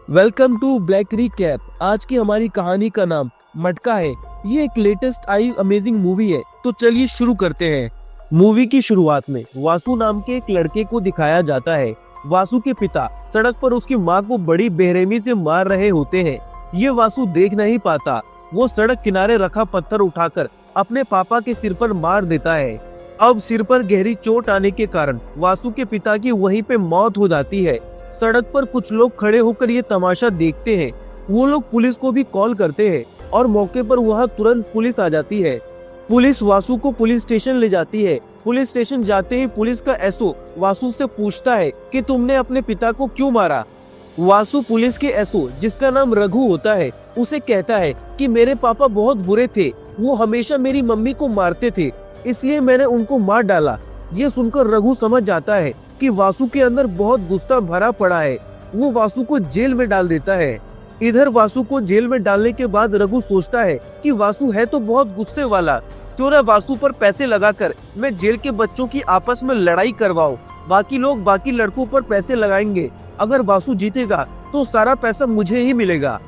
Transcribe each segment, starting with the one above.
Welcome to black cap. आज की हमारी कहानी का नाम मटका है। ये एक लेटेस्ट आई अमेजिंग मूवी है, तो चलिए शुरू करते हैं। मूवी की शुरुआत में वासु नाम के एक लड़के को दिखाया जाता है। वासु के पिता सड़क पर उसकी माँ को बड़ी बेरहमी से मार रहे होते हैं। ये वासु देख नहीं पाता। वो सड़क किनारे रखा पत्थर उठाकर अपने पापा के सिर पर मार देता है। अब सिर पर गहरी चोट आने के कारण वासु के पिता की वहीं पे मौत हो जाती है। सड़क पर कुछ लोग खड़े होकर ये तमाशा देखते हैं। वो लोग पुलिस को भी कॉल करते हैं और मौके पर वहाँ तुरंत पुलिस आ जाती है। पुलिस वासु को पुलिस स्टेशन ले जाती है। पुलिस स्टेशन जाते ही पुलिस का एसओ वासु से पूछता है कि तुमने अपने पिता को क्यों मारा। वासु पुलिस के एसओ, जिसका नाम रघु होता है, उसे कहता है कि मेरे पापा बहुत बुरे थे। वो हमेशा मेरी मम्मी को मारते थे, इसलिए मैंने उनको मार डाला। ये सुनकर रघु समझ जाता है कि वासु के अंदर बहुत गुस्सा भरा पड़ा है। वो वासु को जेल में डाल देता है। इधर वासु को जेल में डालने के बाद रघु सोचता है कि वासु है तो बहुत गुस्से वाला, क्यों ना वासु पर पैसे लगाकर मैं जेल के बच्चों की आपस में लड़ाई करवाऊं। बाकी लोग बाकी लड़कों पर पैसे लगाएंगे। अगर वासु जीतेगा तो सारा पैसा मुझे ही मिलेगा।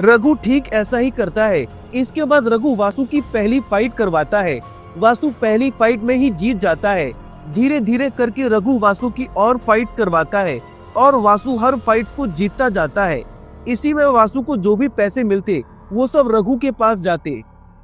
रघु ठीक ऐसा ही करता है। इसके बाद रघु वासु की पहली फाइट करवाता है। वासु पहली फाइट में ही जीत जाता है। धीरे धीरे करके रघु वासु की और फाइट्स करवाता है और वासु हर फाइट्स को जीतता जाता है। इसी में वासु को जो भी पैसे मिलते वो सब रघु के पास जाते।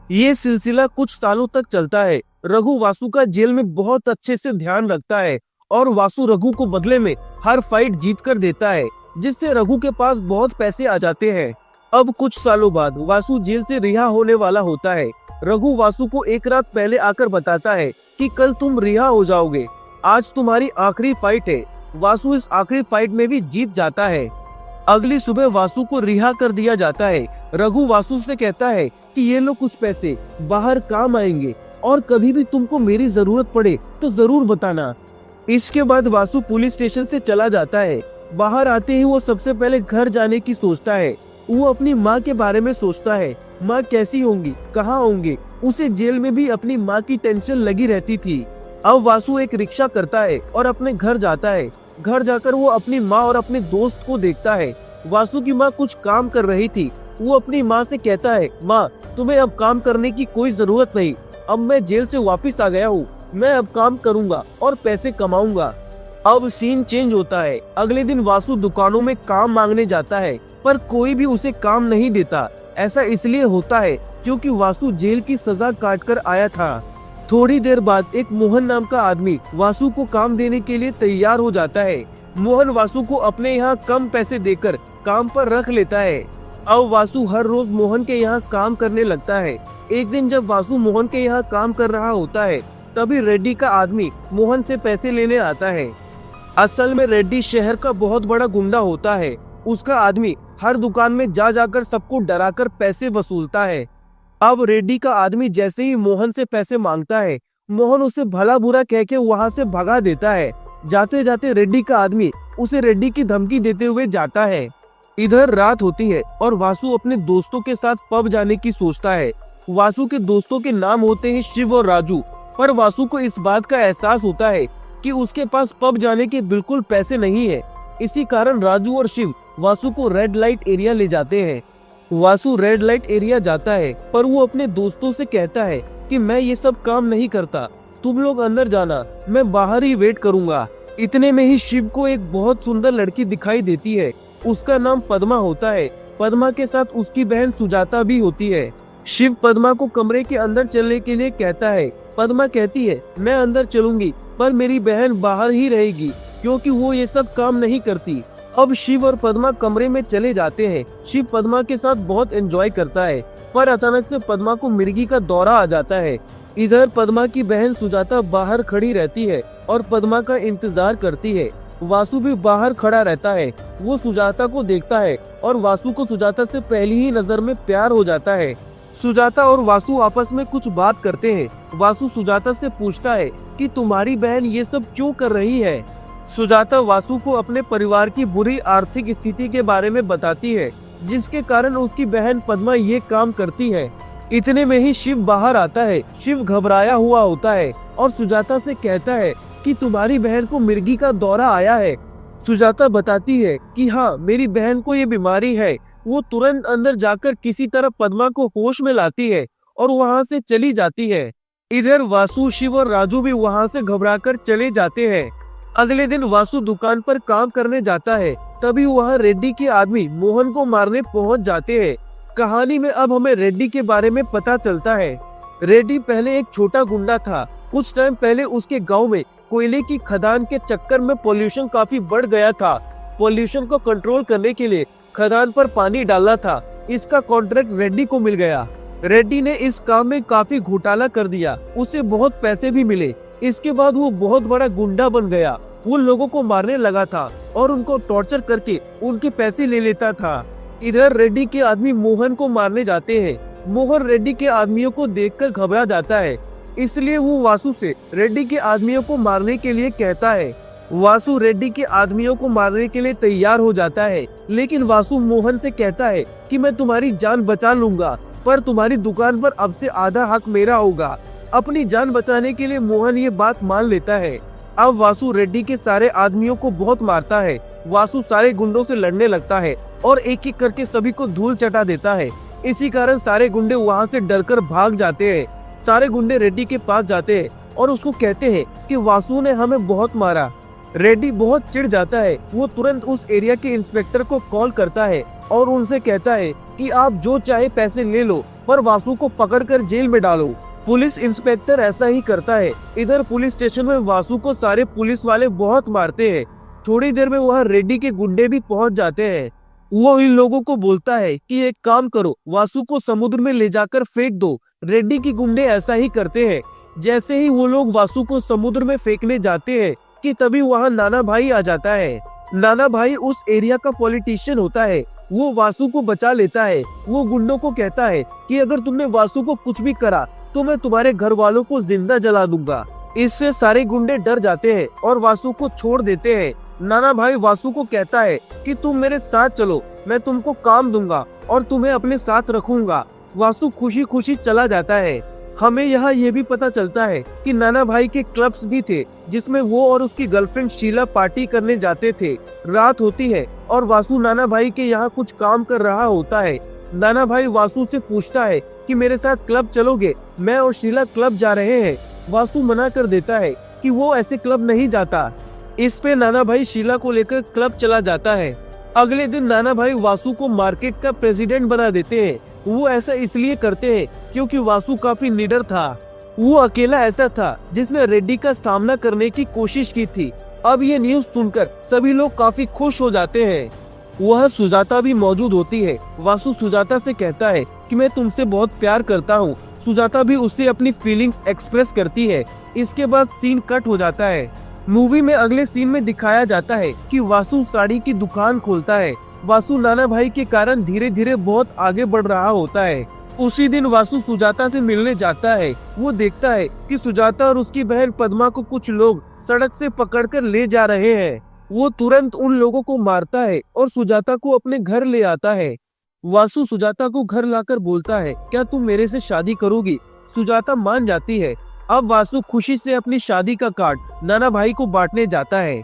ये सिलसिला कुछ सालों तक चलता है। रघु वासु का जेल में बहुत अच्छे से ध्यान रखता है और वासु रघु को बदले में हर फाइट जीत कर देता है, जिससे रघु के पास बहुत पैसे आ जाते हैं। अब कुछ सालों बाद वासु जेल से रिहा होने वाला होता है। रघु वासु को एक रात पहले आकर बताता है कि कल तुम रिहा हो जाओगे, आज तुम्हारी आखिरी फाइट है। वासु इस आखिरी फाइट में भी जीत जाता है। अगली सुबह वासु को रिहा कर दिया जाता है। रघु वासु से कहता है कि ये लो कुछ पैसे, बाहर काम आएंगे और कभी भी तुमको मेरी जरूरत पड़े तो जरूर बताना। इसके बाद वासु पुलिस स्टेशन से चला जाता है। बाहर आते ही वो सबसे पहले घर जाने की सोचता है। वो अपनी माँ के बारे में सोचता है, माँ कैसी होंगी, कहाँ होंगे। उसे जेल में भी अपनी माँ की टेंशन लगी रहती थी। अब वासु एक रिक्शा करता है और अपने घर जाता है। घर जाकर वो अपनी माँ और अपने दोस्त को देखता है। वासु की माँ कुछ काम कर रही थी। वो अपनी माँ से कहता है, माँ तुम्हें अब काम करने की कोई जरूरत नहीं, अब मैं जेल से वापस आ गया हूँ, मैं अब काम करूँगा और पैसे कमाऊंगा। अब सीन चेंज होता है। अगले दिन वासु दुकानों में काम मांगने जाता है, पर कोई भी उसे काम नहीं देता। ऐसा इसलिए होता है क्योंकि वासु जेल की सजा काट कर आया था। थोड़ी देर बाद एक मोहन नाम का आदमी वासु को काम देने के लिए तैयार हो जाता है। मोहन वासु को अपने यहाँ कम पैसे देकर काम पर रख लेता है। अब वासु हर रोज मोहन के यहाँ काम करने लगता है। एक दिन जब वासु मोहन के यहाँ काम कर रहा होता है, तभी रेड्डी का आदमी मोहन से पैसे लेने आता है। असल में रेड्डी शहर का बहुत बड़ा गुंडा होता है। उसका आदमी हर दुकान में जा जाकर सबको डराकर पैसे वसूलता है। अब रेड्डी का आदमी जैसे ही मोहन से पैसे मांगता है, मोहन उसे भला बुरा कह के वहाँ से भगा देता है। जाते जाते रेड्डी का आदमी उसे रेड्डी की धमकी देते हुए जाता है। इधर रात होती है और वासु अपने दोस्तों के साथ पब जाने की सोचता है। वासु के दोस्तों के नाम होते हैं शिव और राजू, पर वासु को इस बात का एहसास होता है कि उसके पास पब जाने के बिल्कुल पैसे नहीं है। इसी कारण राजू और शिव वासु को रेड लाइट एरिया ले जाते हैं। वासु रेड लाइट एरिया जाता है, पर वो अपने दोस्तों से कहता है कि मैं ये सब काम नहीं करता, तुम लोग अंदर जाना, मैं बाहर ही वेट करूंगा। इतने में ही शिव को एक बहुत सुंदर लड़की दिखाई देती है। उसका नाम पद्मा होता है। पद्मा के साथ उसकी बहन सुजाता भी होती है। शिव पद्मा को कमरे के अंदर चलने के लिए कहता है। पद्मा कहती है, मैं अंदर चलूंगी, पर मेरी बहन बाहर ही रहेगी क्योंकि वो ये सब काम नहीं करती। अब शिव और पद्मा कमरे में चले जाते हैं। शिव पद्मा के साथ बहुत एंजॉय करता है, पर अचानक से पद्मा को मिर्गी का दौरा आ जाता है। इधर पद्मा की बहन सुजाता बाहर खड़ी रहती है और पद्मा का इंतजार करती है। वासु भी बाहर खड़ा रहता है। वो सुजाता को देखता है और वासु को सुजाता से पहली ही नजर में प्यार हो जाता है। सुजाता और वासु आपस में कुछ बात करते हैं। वासु सुजाता से पूछता है कि तुम्हारी बहन ये सब क्यों कर रही है। सुजाता वासु को अपने परिवार की बुरी आर्थिक स्थिति के बारे में बताती है, जिसके कारण उसकी बहन पद्मा ये काम करती है। इतने में ही शिव बाहर आता है। शिव घबराया हुआ होता है और सुजाता से कहता है कि तुम्हारी बहन को मिर्गी का दौरा आया है। सुजाता बताती है कि हाँ, मेरी बहन को ये बीमारी है। वो तुरंत अंदर जाकर किसी तरह पद्मा को होश में लाती है और वहां से चली जाती है। इधर वासु, शिव और राजू भी वहां से घबराकर चले जाते हैं। अगले दिन वासु दुकान पर काम करने जाता है, तभी वहां रेड्डी के आदमी मोहन को मारने पहुंच जाते हैं। कहानी में अब हमें रेड्डी के बारे में पता चलता है। रेड्डी पहले एक छोटा गुंडा था। कुछ टाइम पहले उसके गांव में कोयले की खदान के चक्कर में पोल्यूशन काफी बढ़ गया था। पोल्यूशन को कंट्रोल करने के लिए खदान पर पानी डालना था। इसका कॉन्ट्रैक्ट रेड्डी को मिल गया। रेड्डी ने इस काम में काफी घोटाला कर दिया, उसे बहुत पैसे भी मिले। इसके बाद वो बहुत बड़ा गुंडा बन गया। वो लोगों को मारने लगा था और उनको टॉर्चर करके उनके पैसे ले लेता था। इधर रेड्डी के आदमी मोहन को मारने जाते हैं। मोहन रेड्डी के आदमियों को देखकर घबरा जाता है, इसलिए वो वासु से रेड्डी के आदमियों को मारने के लिए कहता है। वासु रेड्डी के आदमियों को मारने के लिए तैयार हो जाता है, लेकिन वासु मोहन से कहता है कि मैं तुम्हारी जान बचा लूंगा, पर तुम्हारी दुकान पर अब से आधा हक मेरा होगा। अपनी जान बचाने के लिए मोहन ये बात मान लेता है। अब वासु रेड्डी के सारे आदमियों को बहुत मारता है। वासु सारे गुंडों से लड़ने लगता है और एक एक करके सभी को धूल चटा देता है। इसी कारण सारे गुंडे वहाँ से डरकर भाग जाते हैं। सारे गुंडे रेड्डी के पास जाते हैं और उसको कहते हैं कि वासु ने हमें बहुत मारा। रेड्डी बहुत चिढ़ जाता है। वो तुरंत उस एरिया के इंस्पेक्टर को कॉल करता है और उनसे कहता है कि आप जो चाहे पैसे ले लो, पर वासु को पकड़कर जेल में डालो। पुलिस इंस्पेक्टर ऐसा ही करता है। इधर पुलिस स्टेशन में वासु को सारे पुलिस वाले बहुत मारते हैं। थोड़ी देर में वहाँ रेड्डी के गुंडे भी पहुँच जाते हैं। वो इन लोगों को बोलता है कि एक काम करो, वासु को समुद्र में ले जाकर फेंक दो। रेड्डी के गुंडे ऐसा ही करते हैं। जैसे ही वो लोग वासु को समुद्र में फेंकने जाते हैं कि तभी वहाँ नाना भाई आ जाता है। नाना भाई उस एरिया का पॉलिटिशियन होता है। वो वासु को बचा लेता है। वो गुंडों को कहता है कि अगर तुमने वासु को कुछ भी करा तो मैं तुम्हारे घर वालों को जिंदा जला दूंगा। इससे सारे गुंडे डर जाते हैं और वासु को छोड़ देते हैं। नाना भाई वासु को कहता है कि तुम मेरे साथ चलो, मैं तुमको काम दूंगा और तुम्हें अपने साथ रखूंगा। वासु खुशी खुशी चला जाता है। हमें यहाँ ये भी पता चलता है कि नाना भाई के क्लब्स भी थे, जिसमें वो और उसकी गर्लफ्रेंड शीला पार्टी करने जाते थे। रात होती है और वासु नाना भाई के यहाँ कुछ काम कर रहा होता है। नाना भाई वासु से पूछता है कि मेरे साथ क्लब चलोगे, मैं और शीला क्लब जा रहे हैं। वासु मना कर देता है कि वो ऐसे क्लब नहीं जाता। इस पे नाना भाई शीला को लेकर क्लब चला जाता है। अगले दिन नाना भाई वासु को मार्केट का प्रेसिडेंट बना देते हैं। वो ऐसा इसलिए करते हैं क्योंकि वासु काफी निडर था। वो अकेला ऐसा था जिसने रेड्डी का सामना करने की कोशिश की थी। अब ये न्यूज सुनकर सभी लोग काफी खुश हो जाते हैं। वह सुजाता भी मौजूद होती है। वासु सुजाता से कहता है कि मैं तुमसे बहुत प्यार करता हूँ। सुजाता भी उससे अपनी फीलिंग्स एक्सप्रेस करती है। इसके बाद सीन कट हो जाता है। मूवी में अगले सीन में दिखाया जाता है कि वासु साड़ी की दुकान खोलता है। वासु नाना भाई के कारण धीरे धीरे बहुत आगे बढ़ रहा होता है। उसी दिन वासु सुजाता से मिलने जाता है। वो देखता है कि सुजाता और उसकी बहन पद्मा को कुछ लोग सड़क से पकड़कर ले जा रहे हैं। वो तुरंत उन लोगों को मारता है और सुजाता को अपने घर ले आता है। वासु सुजाता को घर लाकर बोलता है, क्या तुम मेरे से शादी करोगी? सुजाता मान जाती है। अब वासु खुशी से अपनी शादी का कार्ड नाना भाई को बांटने जाता है।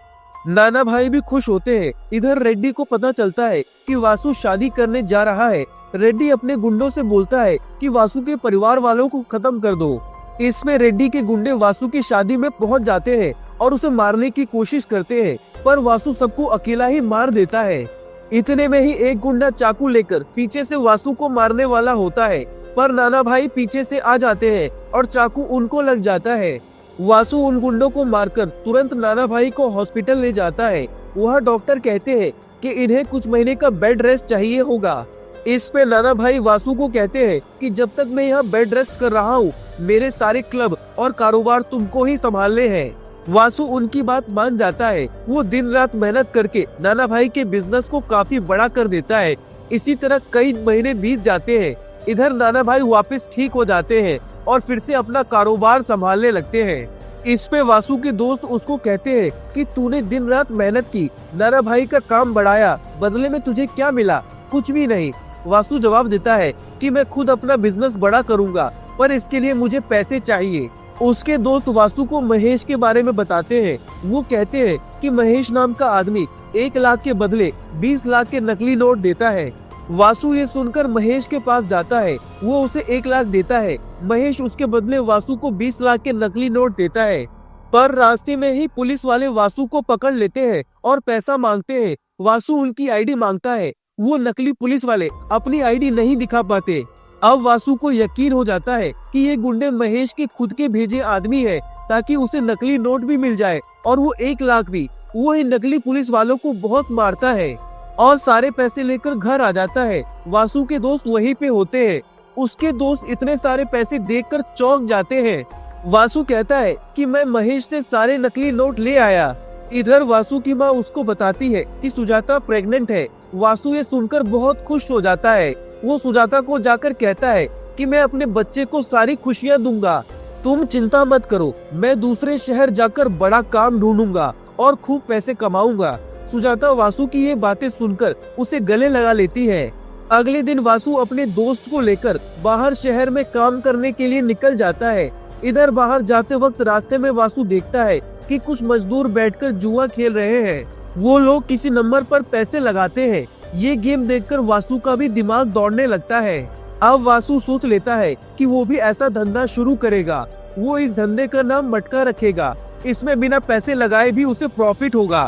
नाना भाई भी खुश होते हैं। इधर रेड्डी को पता चलता है कि वासु शादी करने जा रहा है। रेड्डी अपने गुंडों से बोलता है कि वासु के परिवार वालों को खत्म कर दो। इसमें रेड्डी के गुंडे वासु की शादी में पहुंच जाते हैं और उसे मारने की कोशिश करते हैं, पर वासु सबको अकेला ही मार देता है। इतने में ही एक गुंडा चाकू लेकर पीछे से वासु को मारने वाला होता है, पर नाना भाई पीछे से आ जाते हैं और चाकू उनको लग जाता है। वासु उन गुंडों को मारकर तुरंत नाना भाई को हॉस्पिटल ले जाता है। वहाँ डॉक्टर कहते हैं कि इन्हें कुछ महीने का बेड रेस्ट चाहिए होगा। इस पे नाना भाई वासु को कहते हैं कि जब तक मैं यहाँ बेड रेस्ट कर रहा हूँ, मेरे सारे क्लब और कारोबार तुमको ही संभालने हैं। वासु उनकी बात मान जाता है। वो दिन रात मेहनत करके नाना भाई के बिजनेस को काफी बड़ा कर देता है। इसी तरह कई महीने बीत जाते हैं। इधर नाना भाई वापस ठीक हो जाते हैं और फिर से अपना कारोबार संभालने लगते हैं। इस पे वासु के दोस्त उसको कहते हैं कि तूने दिन रात मेहनत की, नाना भाई का काम बढ़ाया, बदले में तुझे क्या मिला? कुछ भी नहीं। वासु जवाब देता है कि मैं खुद अपना बिजनेस बड़ा करूंगा, पर इसके लिए मुझे पैसे चाहिए। उसके दोस्त वासु को महेश के बारे में बताते हैं। वो कहते हैं कि महेश नाम का आदमी 1 लाख के बदले 20 लाख के नकली नोट देता है। वासु ये सुनकर महेश के पास जाता है, वो उसे 1 लाख देता है। महेश उसके बदले वासु को 20 लाख के नकली नोट देता है। पर रास्ते में ही पुलिस वाले वासु को पकड़ लेते हैं और पैसा मांगते हैं। वासु उनकी आईडी मांगता है, वो नकली पुलिस वाले अपनी आईडी नहीं दिखा पाते। अब वासु को यकीन हो जाता है कि ये गुंडे महेश के खुद के भेजे आदमी है, ताकि उसे नकली नोट भी मिल जाए और वो 1 लाख भी। वो इन नकली पुलिस वालों को बहुत मारता है और सारे पैसे लेकर घर आ जाता है। वासु के दोस्त वहीं पे होते हैं। उसके दोस्त इतने सारे पैसे देखकर चौंक जाते हैं। वासु कहता है कि मैं महेश से सारे नकली नोट ले आया। इधर वासु की माँ उसको बताती है कि सुजाता प्रेग्नेंट है। वासु ये सुनकर बहुत खुश हो जाता है। वो सुजाता को जाकर कहता है कि मैं अपने बच्चे को सारी खुशियाँ दूंगा, तुम चिंता मत करो, मैं दूसरे शहर जाकर बड़ा काम ढूंढूंगा और खूब पैसे कमाऊंगा। सुजाता वासु की ये बातें सुनकर उसे गले लगा लेती है। अगले दिन वासु अपने दोस्त को लेकर बाहर शहर में काम करने के लिए निकल जाता है। इधर बाहर जाते वक्त रास्ते में वासु देखता है कि कुछ मजदूर बैठकर जुआ खेल रहे हैं। वो लोग किसी नंबर पर पैसे लगाते हैं। ये गेम देखकर वासु का भी दिमाग दौड़ने लगता है। अब वासु सोच लेता है कि वो भी ऐसा धंधा शुरू करेगा। वो इस धंधे का नाम मटका रखेगा। इसमें बिना पैसे लगाए भी उसे प्रॉफिट होगा।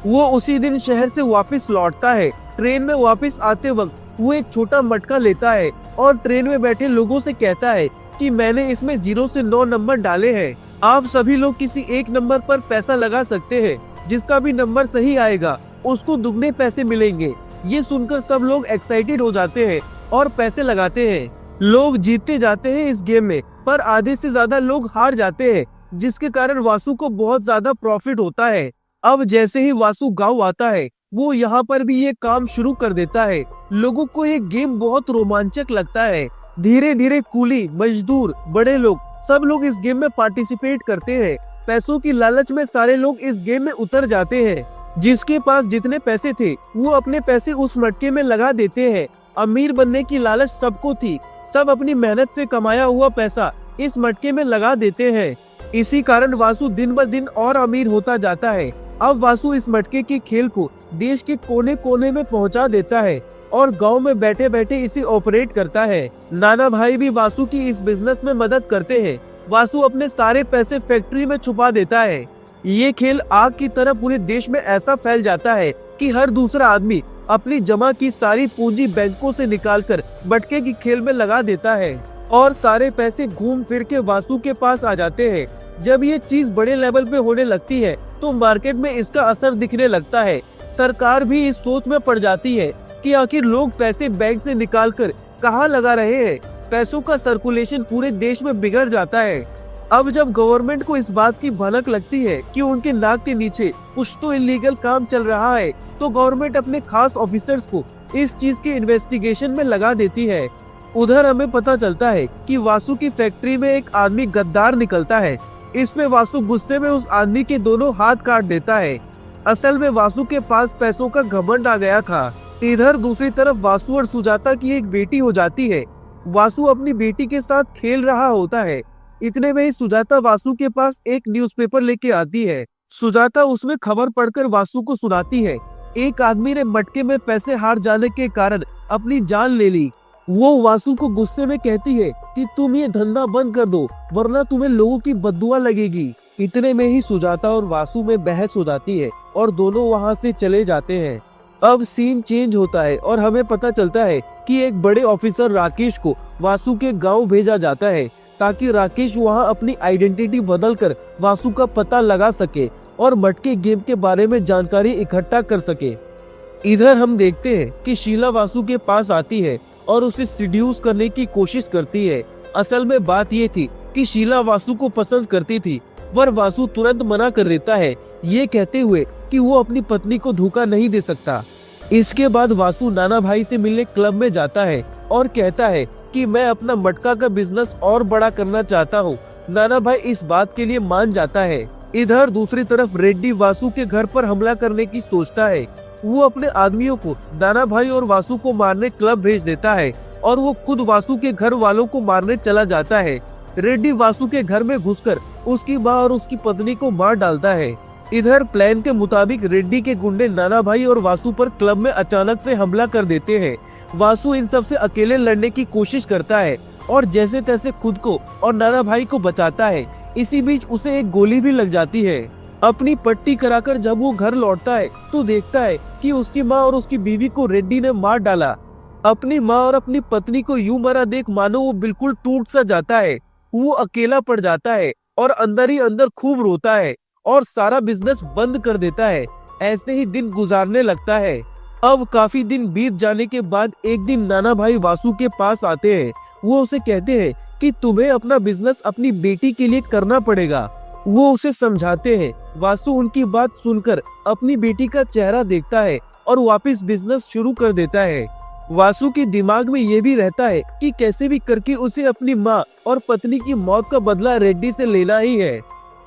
वो उसी दिन शहर से वापस लौटता है। ट्रेन में वापस आते वक्त वो एक छोटा मटका लेता है और ट्रेन में बैठे लोगों से कहता है कि मैंने इसमें 0 से 9 नंबर डाले हैं। आप सभी लोग किसी एक नंबर पर पैसा लगा सकते हैं। जिसका भी नंबर सही आएगा उसको दुगने पैसे मिलेंगे। ये सुनकर सब लोग एक्साइटेड हो जाते हैं और पैसे लगाते हैं। लोग जीतते जाते हैं इस गेम में, पर आधे से ज्यादा लोग हार जाते हैं, जिसके कारण वासु को बहुत ज्यादा प्रॉफिट होता है। अब जैसे ही वासु गाँव आता है, वो यहाँ पर भी ये काम शुरू कर देता है। लोगों को ये गेम बहुत रोमांचक लगता है। धीरे धीरे कूली, मजदूर, बड़े लोग सब लोग इस गेम में पार्टिसिपेट करते हैं। पैसों की लालच में सारे लोग इस गेम में उतर जाते हैं। जिसके पास जितने पैसे थे वो अपने पैसे उस मटके में लगा देते हैं। अमीर बनने की लालच सबको थी। सब अपनी मेहनत से कमाया हुआ पैसा इस मटके में लगा देते हैं। इसी कारण वासु दिन ब दिन और अमीर होता जाता है। अब वासु इस मटके के खेल को देश के कोने कोने में पहुंचा देता है और गांव में बैठे बैठे इसे ऑपरेट करता है। नाना भाई भी वासु की इस बिजनेस में मदद करते हैं। वासु अपने सारे पैसे फैक्ट्री में छुपा देता है। ये खेल आग की तरह पूरे देश में ऐसा फैल जाता है कि हर दूसरा आदमी अपनी जमा की सारी पूंजी बैंकों से निकालकर मटके की खेल में लगा देता है और सारे पैसे घूम फिर के वासु के पास आ जाते हैं। जब ये चीज बड़े लेवल पे होने लगती है तो मार्केट में इसका असर दिखने लगता है। सरकार भी इस सोच में पड़ जाती है कि आखिर लोग पैसे बैंक से निकालकर कहाँ लगा रहे हैं। पैसों का सर्कुलेशन पूरे देश में बिगड़ जाता है। अब जब गवर्नमेंट को इस बात की भनक लगती है कि उनके नाक के नीचे कुछ तो इलीगल काम चल रहा है, तो गवर्नमेंट अपने खास ऑफिसर्स को इस चीज के इन्वेस्टिगेशन में लगा देती है। उधर हमें पता चलता है कि वासु की फैक्ट्री में एक आदमी गद्दार निकलता है। इसमें वासु गुस्से में उस आदमी के दोनों हाथ काट देता है। असल में वासु के पास पैसों का घमंड आ गया था। इधर दूसरी तरफ वासु और सुजाता की एक बेटी हो जाती है। वासु अपनी बेटी के साथ खेल रहा होता है। इतने में ही सुजाता वासु के पास एक न्यूज़पेपर लेके आती है। सुजाता उसमें खबर पढ़कर वासु को सुनाती है, एक आदमी ने मटके में पैसे हार जाने के कारण अपनी जान ले ली। वो वासु को गुस्से में कहती है कि तुम ये धंधा बंद कर दो, वरना तुम्हें लोगों की बददुआ लगेगी। इतने में ही सुजाता और वासु में बहस हो जाती है और दोनों वहाँ से चले जाते हैं। अब सीन चेंज होता है और हमें पता चलता है कि एक बड़े ऑफिसर राकेश को वासु के गांव भेजा जाता है, ताकि राकेश वहां अपनी आइडेंटिटी बदलकर वासु का पता लगा सके और मटके गेम के बारे में जानकारी इकट्ठा कर सके। इधर हम देखते हैं कि शीला वासु के पास आती है और उसे सीड्यूस करने की कोशिश करती है। असल में बात ये थी कि शीला वासु को पसंद करती थी, पर वासु तुरंत मना कर देता है, ये कहते हुए कि वो अपनी पत्नी को धोखा नहीं दे सकता। इसके बाद वासु नाना भाई से मिलने क्लब में जाता है और कहता है कि मैं अपना मटका का बिजनेस और बड़ा करना चाहता हूँ। नाना भाई इस बात के लिए मान जाता है। इधर दूसरी तरफ रेड्डी वासु के घर पर हमला करने की सोचता है। वो अपने आदमियों को नाना भाई और वासु को मारने क्लब भेज देता है और वो खुद वासु के घर वालों को मारने चला जाता है। रेड्डी वासु के घर में घुसकर उसकी माँ और उसकी पत्नी को मार डालता है। इधर प्लान के मुताबिक रेड्डी के गुंडे नाना भाई और वासु पर क्लब में अचानक से हमला कर देते हैं। वासु इन सब से अकेले लड़ने की कोशिश करता है और जैसे तैसे खुद को और नाना भाई को बचाता है। इसी बीच उसे एक गोली भी लग जाती है। अपनी पट्टी कराकर जब वो घर लौटता है तो देखता है कि उसकी माँ और उसकी बीवी को रेड्डी ने मार डाला। अपनी माँ और अपनी पत्नी को यूं मरा देख मानो वो बिल्कुल टूट सा जाता है। वो अकेला पड़ जाता है और अंदर ही अंदर खूब रोता है और सारा बिजनेस बंद कर देता है। ऐसे ही दिन गुजारने लगता है। अब काफी दिन बीत जाने के बाद एक दिन नाना भाई वासु के पास आते हैं। वो उसे कहते हैं कि तुम्हें अपना बिजनेस अपनी बेटी के लिए करना पड़ेगा। वो उसे समझाते हैं। वासु उनकी बात सुनकर अपनी बेटी का चेहरा देखता है और वापस बिजनेस शुरू कर देता है। वासु के दिमाग में ये भी रहता है कि कैसे भी करके उसे अपनी माँ और पत्नी की मौत का बदला रेड्डी से लेना ही है।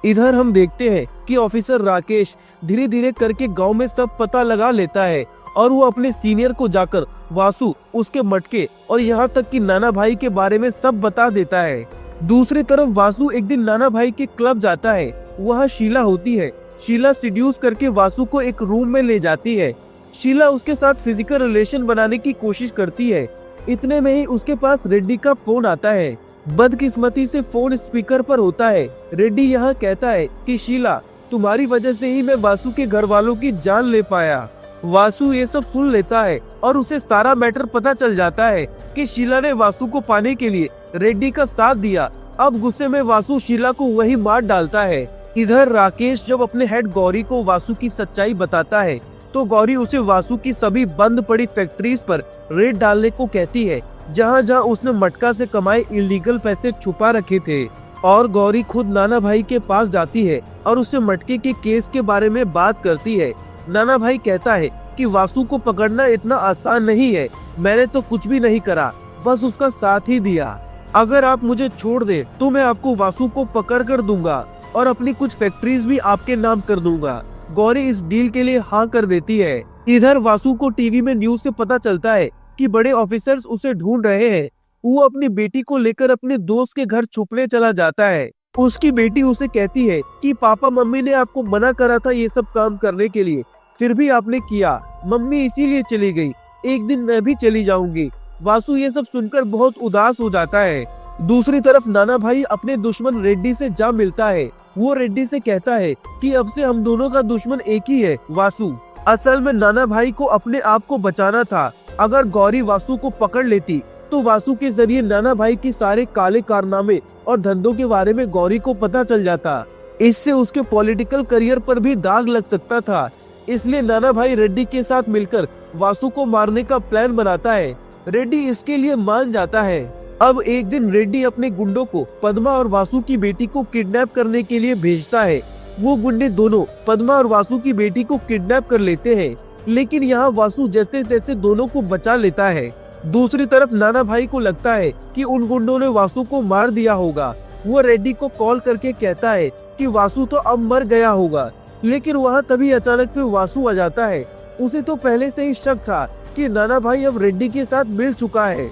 इधर हम देखते हैं कि ऑफिसर राकेश धीरे धीरे करके गांव में सब पता लगा लेता है और वो अपने सीनियर को जाकर वासु, उसके मटके और यहाँ तक कि नाना भाई के बारे में सब बता देता है। दूसरी तरफ वासु एक दिन नाना भाई के क्लब जाता है। वहाँ शीला होती है। शीला सिड्यूस करके वासु को एक रूम में ले जाती है। शीला उसके साथ फिजिकल रिलेशन बनाने की कोशिश करती है। इतने में ही उसके पास रेड्डी का फोन आता है। बदकिस्मती से फोन स्पीकर पर होता है। रेड्डी यहाँ कहता है कि शीला, तुम्हारी वजह से ही मैं वासु के घर वालों की जान ले पाया। वासु ये सब सुन लेता है और उसे सारा मैटर पता चल जाता है कि शीला ने वासु को पाने के लिए रेड्डी का साथ दिया। अब गुस्से में वासु शीला को वही मार डालता है। इधर राकेश जब अपने हेड गौरी को वासु की सच्चाई बताता है तो गौरी उसे वासु की सभी बंद पड़ी फैक्ट्रीज पर रेड डालने को कहती है, जहां जहां उसने मटका से कमाए इलीगल पैसे छुपा रखे थे। और गौरी खुद नाना भाई के पास जाती है और उससे मटके के केस के बारे में बात करती है। नाना भाई कहता है कि वासु को पकड़ना इतना आसान नहीं है, मैंने तो कुछ भी नहीं करा, बस उसका साथ ही दिया। अगर आप मुझे छोड़ दे तो मैं आपको वासु को पकड़ कर दूंगा और अपनी कुछ फैक्ट्रीज भी आपके नाम कर दूंगा। गौरी इस डील के लिए हाँ कर देती है। इधर वासु को टीवी में न्यूज से पता चलता है कि बड़े ऑफिसर्स उसे ढूंढ रहे हैं। वो अपनी बेटी को लेकर अपने दोस्त के घर छुपने चला जाता है। उसकी बेटी उसे कहती है कि पापा मम्मी ने आपको मना करा था ये सब काम करने के लिए, फिर भी आपने किया, मम्मी इसीलिए चली गई, एक दिन मैं भी चली जाऊंगी। वासु ये सब सुनकर बहुत उदास हो जाता है। दूसरी तरफ नाना भाई अपने दुश्मन रेड्डी से जा मिलता है। वो रेड्डी से कहता है कि अब से हम दोनों का दुश्मन एक ही है, वासु। असल में नाना भाई को अपने आप को बचाना था। अगर गौरी वासु को पकड़ लेती तो वासु के जरिए नाना भाई के सारे काले कारनामे और धंधों के बारे में गौरी को पता चल जाता। इससे उसके पॉलिटिकल करियर पर भी दाग लग सकता था। इसलिए नाना भाई रेड्डी के साथ मिलकर वासु को मारने का प्लान बनाता है। रेड्डी इसके लिए मान जाता है। अब एक दिन रेड्डी अपने गुंडों को पद्मा और वासु की बेटी को किडनैप करने के लिए भेजता है। वो गुंडे दोनों पद्मा और वासु की बेटी को किडनैप कर लेते हैं, लेकिन यहाँ वासु जैसे तैसे दोनों को बचा लेता है। दूसरी तरफ नाना भाई को लगता है कि उन गुंडों ने वासु को मार दिया होगा। वो रेड्डी को कॉल करके कहता है कि वासु तो अब मर गया होगा, लेकिन वहाँ तभी अचानक से वासु आ जाता है। उसे तो पहले से ही शक था कि नाना भाई अब रेड्डी के साथ मिल चुका है।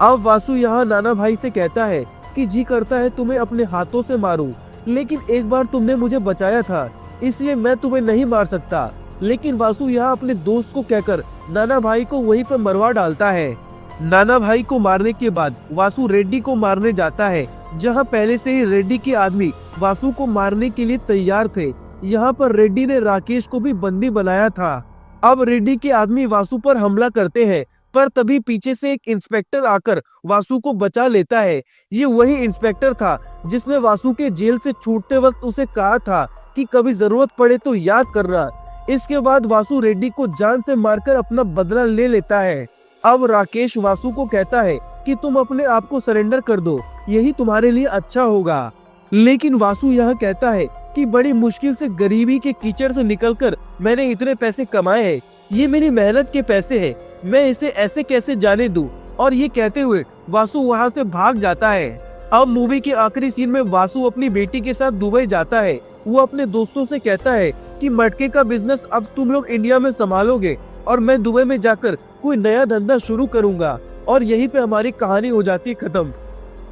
अब वासु यहाँ नाना भाई से कहता है कि जी करता है तुम्हें अपने हाथों से मारूं, लेकिन एक बार तुमने मुझे बचाया था, इसलिए मैं तुम्हें नहीं मार सकता। लेकिन वासु यहाँ अपने दोस्त को कहकर नाना भाई को वहीं पर मरवा डालता है। नाना भाई को मारने के बाद वासु रेड्डी को मारने जाता है, जहाँ पहले से ही रेड्डी के आदमी वासु को मारने के लिए तैयार थे। यहाँ पर रेड्डी ने राकेश को भी बंदी बनाया था। अब रेड्डी के आदमी वासु पर हमला करते हैं, पर तभी पीछे से एक इंस्पेक्टर आकर वासु को बचा लेता है। ये वही इंस्पेक्टर था जिसने वासु के जेल से छूटते वक्त उसे कहा था कि कभी जरूरत पड़े तो याद करना। इसके बाद वासु रेड्डी को जान से मारकर अपना बदला ले लेता है। अब राकेश वासु को कहता है कि तुम अपने आप को सरेंडर कर दो, यही तुम्हारे लिए अच्छा होगा। लेकिन वासु यह कहता है कि बड़ी मुश्किल से गरीबी के कीचड़ से निकलकर मैंने इतने पैसे कमाए हैं, ये मेरी मेहनत के पैसे हैं, मैं इसे ऐसे कैसे जाने दूं। और ये कहते हुए वासु वहां से भाग जाता है। अब मूवी के आखिरी सीन में वासु अपनी बेटी के साथ दुबई जाता है। वो अपने दोस्तों से कहता है कि मटके का बिजनेस अब तुम लोग इंडिया में संभालोगे और मैं दुबई में जाकर कोई नया धंधा शुरू करूंगा। और यहीं पे हमारी कहानी हो जाती है खत्म।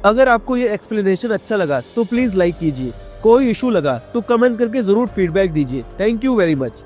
अगर आपको ये एक्सप्लेनेशन अच्छा लगा तो प्लीज लाइक कीजिए, कोई इशू लगा तो कमेंट करके जरूर फीडबैक दीजिए। Thank you very much.